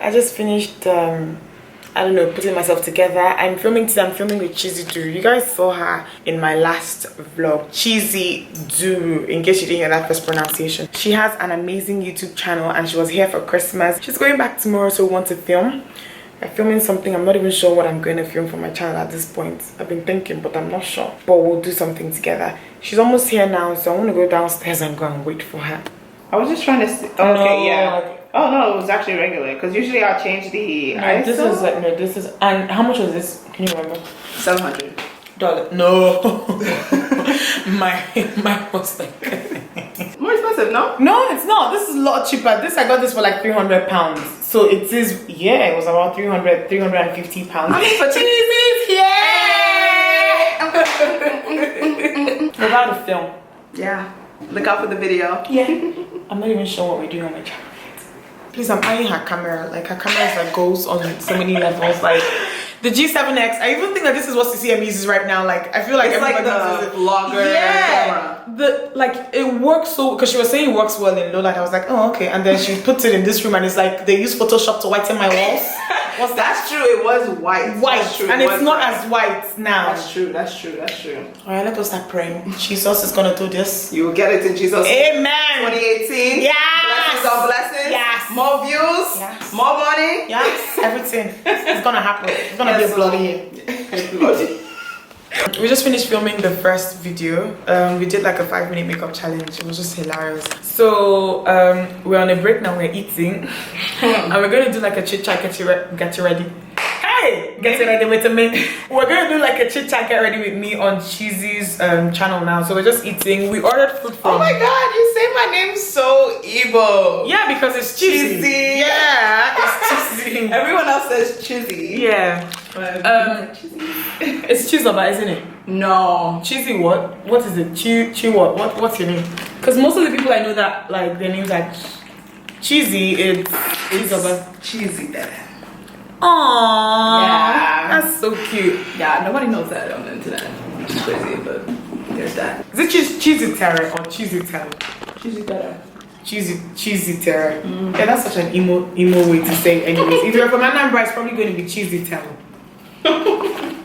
I just finished I don't know, putting myself together. I'm filming today. I'm filming with Cheesy Duru. You guys saw her in my last vlog. Cheesy Duru, in case you didn't hear that first pronunciation. She has an amazing YouTube channel and she was here for Christmas. She's going back tomorrow, so we want to film. I'm filming something. I'm not even sure what I'm going to film for my channel at this point. I've been thinking, but I'm not sure. But we'll do something together. She's almost here now, so I want to go downstairs and go and wait for her. I was just trying to see. Oh, okay, yeah. Oh no, it was actually regular. Because usually I'll change the ISO. This is like, no, this is, and how much was this? Can you remember? $700. No. my was like more expensive, no? No, it's not. This is a lot cheaper. This I got this for like £300. So it is, yeah, it was about 350 pounds. I mean, for cheese, yeah. We're about to film. Yeah. Look out for the video. Yeah. I'm not even sure what we're doing on my channel. Please, I'm eyeing her camera. Like, her camera is like goes on so many levels. Like the G7X. I even think that this is what CCM uses right now. Like, I feel like it's like the vlogger camera. Like it works so, because she was saying it works well in low light. I was like, oh okay. And then she puts it in this room and it's like they use Photoshop to whiten my walls. What's that? That's true. It was white. White, true. And it's not as white now. That's true. That's true. That's true. All right, let us start praying. Jesus is gonna do this. You will get it in Jesus. Amen. 2018. Yes. Blessings on blessings. Yes. More views. Yes. More money. Yes. Everything. It's gonna happen. It's gonna be a bloody year. We just finished filming the first video. We did like a 5-minute makeup challenge. It was just hilarious. So we're on a break now. We're eating, and we're gonna do like a chit chat. Get you ready. Hey, get ready with me. We're gonna do like a chit chat. Get ready with me on Cheesy's channel now. So we're just eating. We ordered food from. Oh my God! You say my name so evil. Yeah, because it's cheesy. Yeah, it's cheesy. Everyone else says cheesy. Yeah. It's Chizaba, isn't it? No. Cheesy what? What is it? Chi what? What's your name? Because most of the people I know that like their names are cheesy, it's Chizaba. Cheesy better. Aww. Yeah. That's so cute. Yeah, nobody knows that on the internet. It's crazy, but there's that. Is it cheesy terror or cheesy terror? Cheesy better. Cheesy terror. Yeah, that's such an emo way to say it anyways. If you're from Anambra, it's probably going to be cheesy terror. Why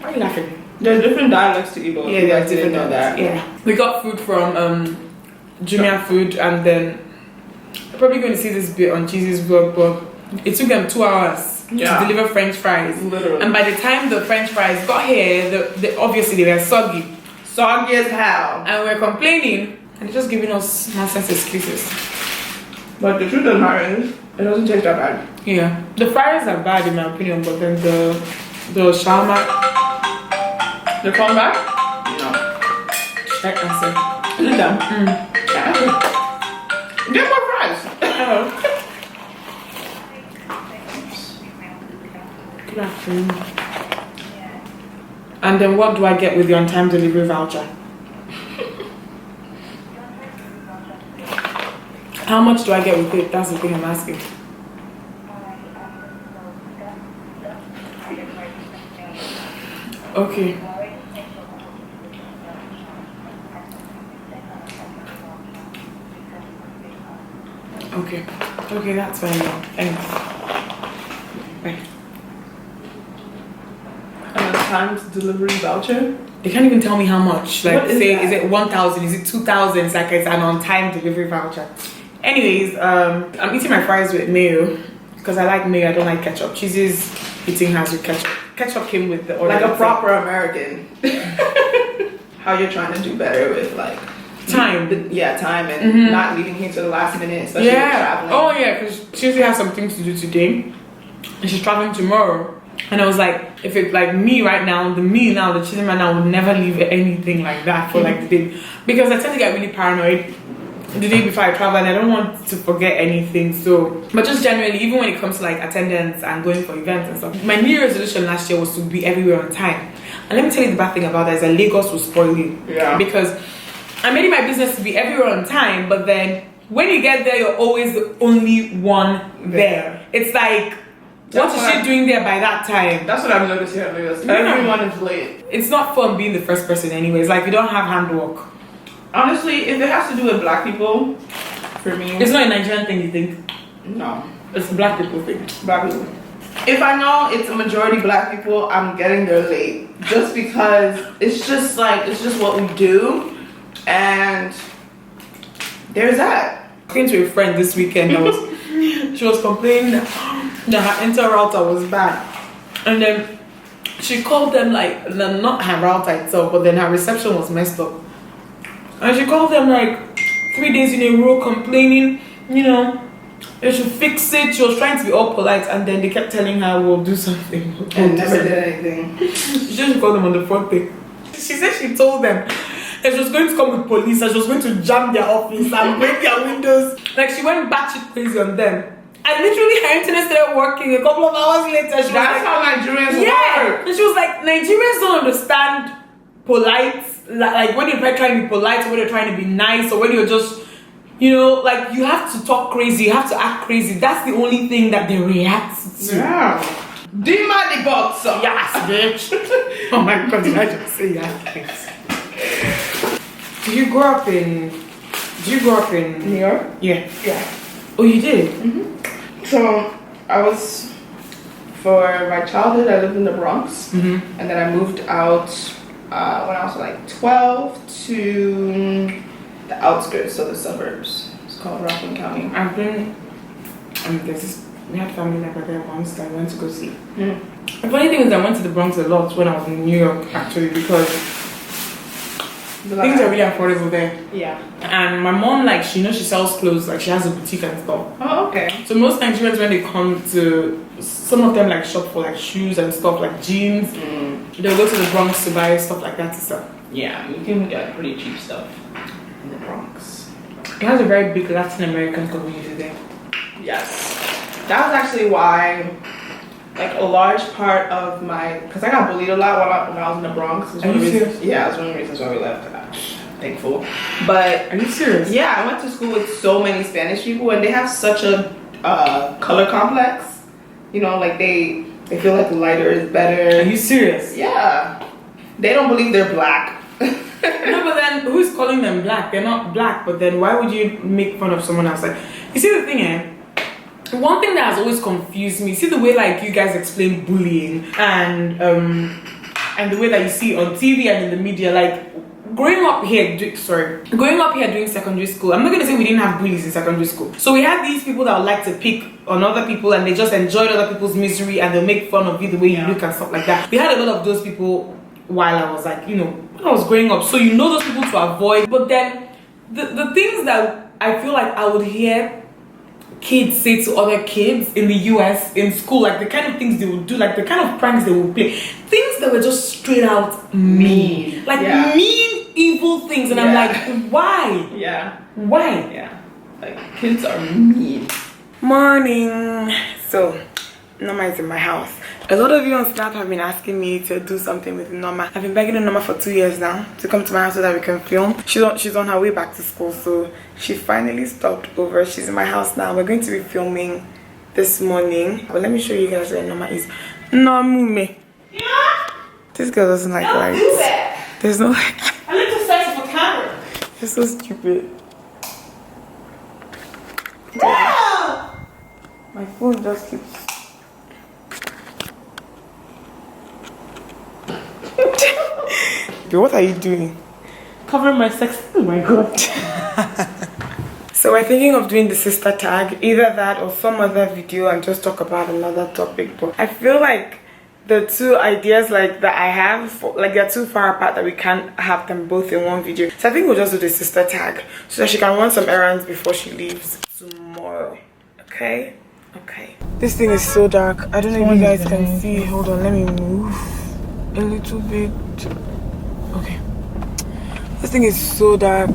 are you laughing? There's different dialects to Igbo. Yeah, there's different know that. Yeah. We got food from Jumia Food, and then I'm probably going to see this bit on Cheesy's vlog, but it took them 2 hours to deliver French fries. Literally. And by the time the French fries got here, obviously they were soggy. Soggy as hell. And we were complaining, and they're just giving us nonsense excuses. But the truth of the matter is, it doesn't taste that bad. Yeah. The fries are bad in my opinion, but then the shawarma. The come back? No. Check and see. Is it them? Yeah. Get more fries. Good afternoon. And then what do I get with the on-time delivery voucher? How much do I get with it? That's the thing I'm asking. Okay. Okay, that's fine now. Thanks. Bye. And a timed delivery voucher? They can't even tell me how much. Like, is say, that? is it 1,000? Is it 2,000? It's like it's an on-time delivery voucher. Anyways, I'm eating my fries with mayo because I like mayo. I don't like ketchup. Cheesy's eating hers with ketchup. Ketchup came with the order. Like a proper American. How you're trying to do better with like time. Yeah, time and not leaving here to the last minute, especially with traveling. Oh yeah, because Cheesy has some things to do today, and she's traveling tomorrow. And I was like, if it's like me right now, the Cheesy man now would never leave anything like that for like the day, because I tend to get really paranoid the day before I travel and I don't want to forget anything. So, but just generally, even when it comes to like attendance and going for events and stuff, my New Year's resolution last year was to be everywhere on time. And let me tell you the bad thing about that is that Lagos will spoil you. Yeah. Because I made it my business to be everywhere on time, but then when you get there, you're always the only one there. It's like, what is she doing there by that time? That's what I've noticed here in Lagos. Everyone is late. It's not fun being the first person anyways. Like, you don't have handwork. Honestly, if it has to do with black people, for me... It's not a Nigerian thing, you think? No. It's a black people thing. Black people. If I know it's a majority black people, I'm getting there late. Just because it's just what we do. And there's that. I came to a friend this weekend that was she was complaining that her inter router was bad. And then she called them like not her router itself, but then her reception was messed up. And she called them like 3 days in a row complaining, you know, they should fix it. She was trying to be all polite, and then they kept telling her we'll do something. And never did anything. She just called them on the front page. She said she told them that she was going to come with police and she was going to jam their office and break their windows. Like she went batshit crazy on them. And literally her internet started working a couple of hours later. She That's was like, how Nigerians work. And she was like, Nigerians don't understand polite, like when you're trying to be polite or when you're trying to be nice or when you're just, you know, like you have to talk crazy, you have to act crazy. That's the only thing that they react to. Yeah. Dimma the boxer. Yes, bitch. Oh my god, did I just say yes? Did you grow up in New York? Yeah. Yeah. Oh, you did? So I was, for my childhood, I lived in the Bronx, and then I moved out when I was like 12 to the outskirts of the suburbs. It's called Rockland County. We had family member there once that I went to go see. The funny thing is I went to the Bronx a lot when I was in New York actually because things are really affordable there. Yeah. And my mom, like, she knows she sells clothes, like she has a boutique and stuff. Oh, okay. So most Nigerians when they come to, some of them like shop for like shoes and stuff, like jeans. They'll go to the Bronx to buy stuff like that to sell. Yeah, you can get pretty cheap stuff in the Bronx. It has a very big Latin American community there. Yes. That was actually why, like, a large part of my, because I got bullied a lot when I was in the Bronx. Are you serious? Yeah, that's one of the reasons why we left. Thankful. But are you serious? Yeah, I went to school with so many Spanish people, and they have such a color complex. You know, like they feel like lighter is better. Are you serious? Yeah. They don't believe they're black. No, but then who's calling them black? They're not black, but then why would you make fun of someone else? Like, you see the thing, one thing that has always confused me, see the way like you guys explain bullying and the way that you see on TV and in the media, like growing up here doing secondary school, I'm not gonna say we didn't have bullies in secondary school. So we had these people that would like to pick on other people and they just enjoyed other people's misery and they'll make fun of you the way you look and stuff like that. We had a lot of those people while I was like, you know, when I was growing up. So you know those people to avoid. But then the things that I feel like I would hear kids say to other kids in the US in school, like the kind of things they would do, like the kind of pranks they would play, things that were just straight out mean, like mean, evil things, and I'm like, why? Yeah. Why? Yeah. Like kids are mean. Morning. So Norma is in my house. A lot of you on Snap have been asking me to do something with Norma. I've been begging Norma for 2 years now to come to my house so that we can film. She's on her way back to school, so she finally stopped over. She's in my house now. We're going to be filming this morning. But let me show you guys where Norma is. No, Umeh. Yeah. This girl doesn't like lights. Do that. There's no. I need to search for camera. You're so stupid. Yeah. My phone just keeps. What are you doing? Covering my sex. Oh my god. So we're thinking of doing the sister tag, either that or some other video and just talk about another topic. But I feel like the two ideas like that I have, like they're too far apart that we can't have them both in one video. So I think we'll just do the sister tag so that she can run some errands before she leaves tomorrow. Okay? Okay. This thing is so dark. I don't know if you guys can see. Hold on, let me move a little bit. Okay. This thing is so dark.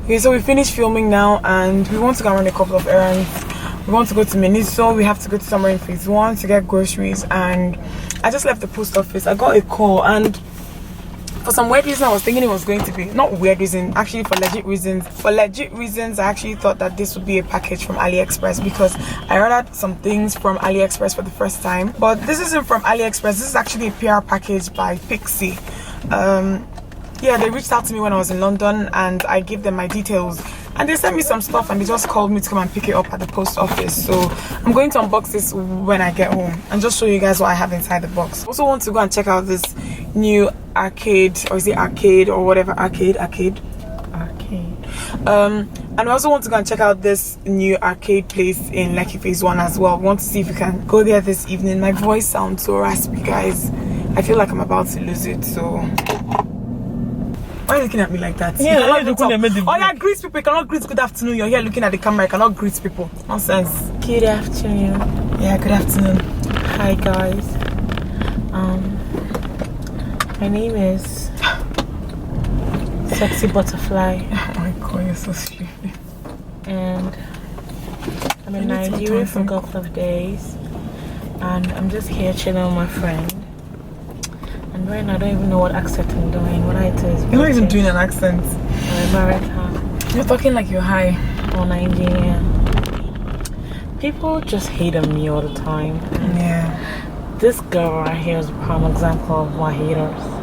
Okay, so we finished filming now and we want to go run a couple of errands. We want to go to Miniso. We have to go to somewhere in phase 1 to get groceries, and I just left the post office. I got a call, and for some weird reason I was thinking it was going to be, not weird reason, actually for legit reasons. For legit reasons, I actually thought that this would be a package from AliExpress because I ordered some things from AliExpress for the first time. But this isn't from AliExpress. This is actually a PR package by Pixie. yeah, they reached out to me when I was in London, and I gave them my details, and they sent me some stuff, and they just called me to come and pick it up at the post office. So I'm going to unbox this when I get home and just show you guys what I have inside the box. I also want to go and check out this new arcade, or is it arcade or whatever, arcade. And I also want to go and check out this new arcade place in Lekki Phase 1 as well. I want to see if we can go there this evening. My voice sounds so raspy, guys. I feel like I'm about to lose it, so... Why are you looking at me like that? Yeah, oh yeah, greet people. You cannot greet good afternoon. You're here looking at the camera. You cannot greet people. Nonsense. Good afternoon. Yeah, good afternoon. Hi guys. My name is Sexy Butterfly. Oh my god, you're so stupid. And I'm in Nigeria for a couple of days, and I'm just here chilling with my friend. And right now I don't even know what accent I'm doing. What I do is you're not even doing an accent. You're talking like you're high. Or Nigerian. People just hate on me all the time. Yeah. This girl right here is a prime example of my haters.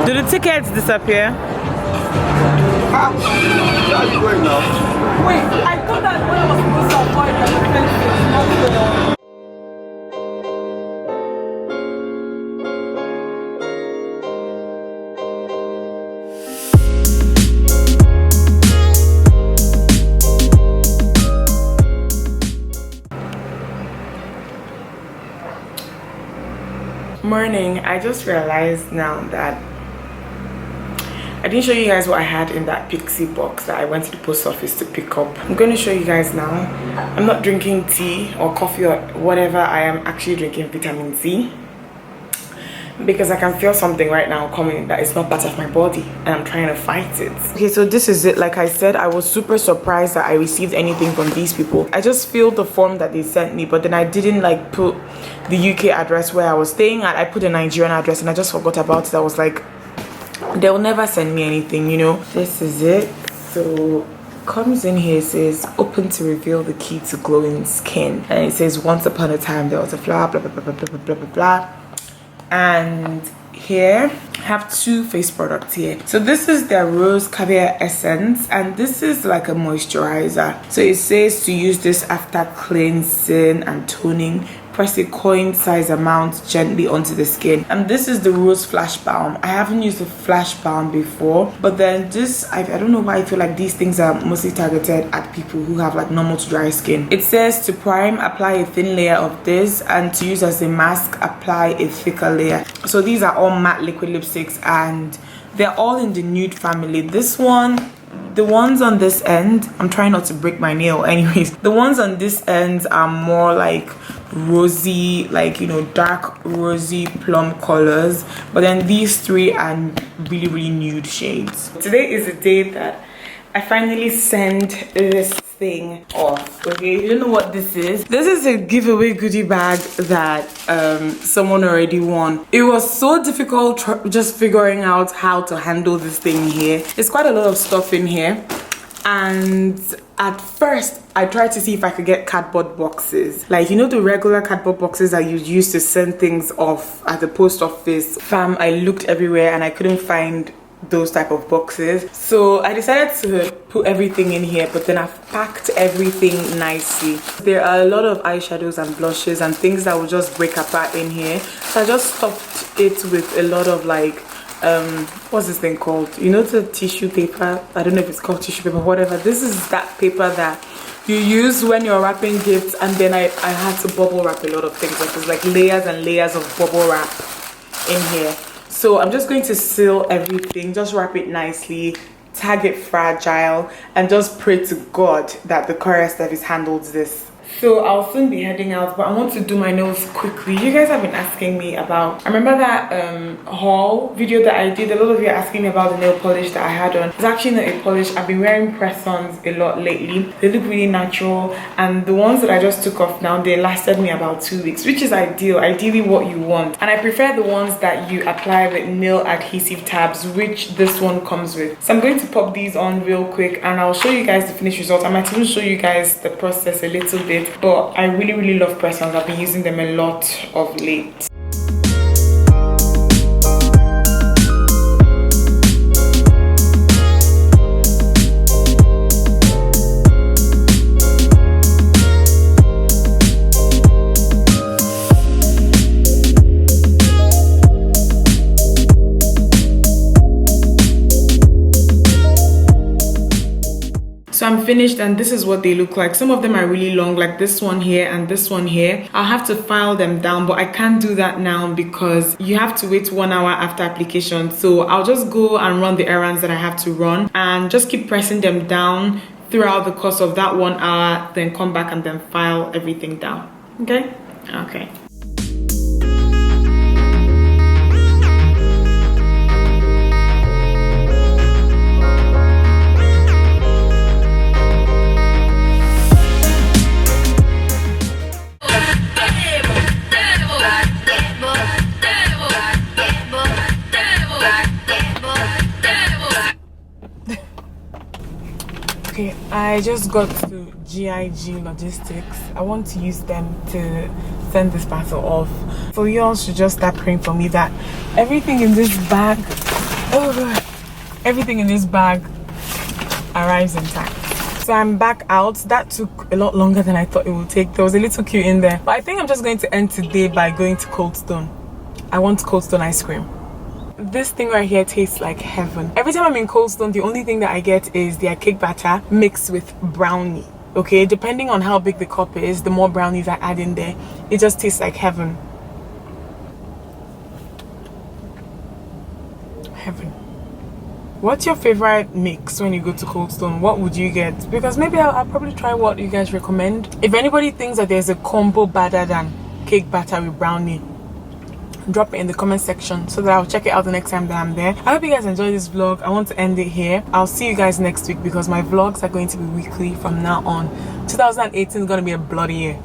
Do the tickets disappear? Where are you going now? Wait, I thought that when I was supposed to avoid the morning. I just realized now that I didn't show you guys what I had in that pixie box that I went to the post office to pick up. I'm going to show you guys now. I'm not drinking tea or coffee or whatever. I am actually drinking vitamin C because I can feel something right now coming that is not part of my body, and I'm trying to fight it. Okay, so this is it. Like I said, I was super surprised that I received anything from these people. I just filled the form that they sent me, but then I didn't like put the UK address where I was staying at. I put a Nigerian address and I just forgot about it. I was like, they'll never send me anything, you know. This is it. So comes in here, it says open to reveal the key to glowing skin, and it says once upon a time there was a flower, blah blah blah blah blah blah blah blah. And here I have two face products here. So this is their rose caviar essence, and this is like a moisturizer. So it says to use this after cleansing and toning. Press a coin size amount gently onto the skin. And this is the rose flash balm. I haven't used the flash balm before, but then this, I don't know why I feel like these things are mostly targeted at people who have like normal to dry skin. It says to prime, apply a thin layer of this, and to use as a mask, apply a thicker layer. So these are all matte liquid lipsticks, and they're all in the nude family. This one, the ones on this end, I'm trying not to break my nail anyways, the ones on this end are more like rosy, like, you know, dark rosy plum colors, but then these three are really nude shades. Today is the day that I finally send this thing off. Okay, you don't know what this is. This is a giveaway goodie bag that someone already won. It was so difficult just figuring out how to handle this thing here. There's quite a lot of stuff in here, and at first I tried to see if I could get cardboard boxes, like, you know, the regular cardboard boxes that you use to send things off at the post office. Fam, I looked everywhere and I couldn't find those type of boxes. So I decided to put everything in here, but then I've packed everything nicely. There are a lot of eyeshadows and blushes and things that will just break apart in here, so I just stuffed it with a lot of like what's this thing called, you know, the tissue paper. I don't know if it's called tissue paper, whatever. This is that paper that you use when you're wrapping gifts, and then I had to bubble wrap a lot of things. Like there's like layers and layers of bubble wrap in here. So I'm just going to seal everything, just wrap it nicely, tag it fragile, and just pray to God that the courier service handles this. So I'll soon be heading out, but I want to do my nails quickly. You guys have been asking me about, I remember that haul video that I did. A lot of you are asking me about the nail polish that I had on. It's actually not a polish. I've been wearing press-ons a lot lately. They look really natural, and the ones that I just took off now, they lasted me about 2 weeks, which is ideally what you want. And I prefer the ones that you apply with nail adhesive tabs, which this one comes with. So I'm going to pop these on real quick, and I'll show you guys the finished result. I might even show you guys the process a little bit, but I really love press-ons. I've been using them a lot of late. So I'm finished, and this is what they look like. Some of them are really long, like this one here and this one here. I'll have to file them down, but I can't do that now because you have to wait 1 hour after application. So I'll just go and run the errands that I have to run and just keep pressing them down throughout the course of that 1 hour, then come back and then file everything down. Okay? Okay. Okay, I just got to GIG Logistics. I want to use them to send this parcel off. So you all should just start praying for me that everything in this bag, everything in this bag arrives intact. So I'm back out. That took a lot longer than I thought it would take. There was a little queue in there. But I think I'm just going to end today by going to Cold Stone. I want Cold Stone ice cream. This thing right here tastes like heaven. Every time I'm in Cold Stone, the only thing that I get is their cake batter mixed with brownie. Okay, depending on how big the cup is, the more brownies I add in there, it just tastes like heaven. Heaven. What's your favorite mix when you go to Cold Stone? What would you get? Because maybe I'll probably try what you guys recommend. If anybody thinks that there's a combo better than cake batter with brownie, drop it in the comment section so that I'll check it out the next time that I'm there. I hope you guys enjoyed this vlog. I want to end it here. I'll see you guys next week because my vlogs are going to be weekly from now on. 2018 is going to be a bloody year.